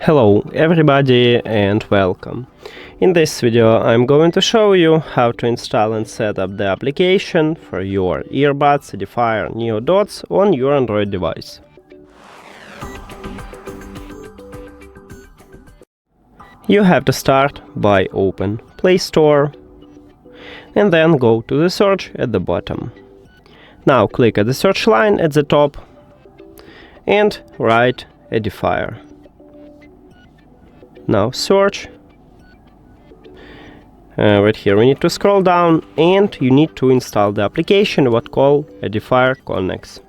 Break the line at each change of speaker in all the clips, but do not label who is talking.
Hello everybody and welcome. In this video I'm going to show you how to install and set up the application for your earbuds Defyre Neo Dots on your Android device. You have to start by open Play Store and then go to the search at the bottom. Now click at the search line at the top and write a Defyre. Now search. Right here we need to scroll down and you need to install the application what called a Defyre Connex.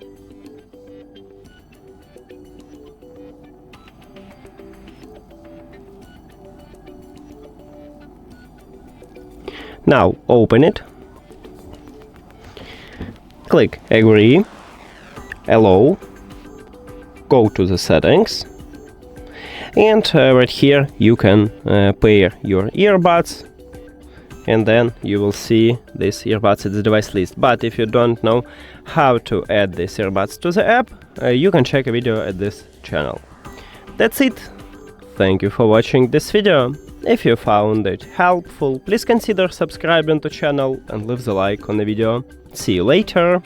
Now open it. Click Agree, Allow, go to the settings. And right here you can pair your earbuds and then you will see these earbuds at the device list. But if you don't know how to add these earbuds to the app, you can check a video at this channel. That's it. Thank you for watching this video. If you found it helpful, please consider subscribing to the channel and leave the like on the video. See you later.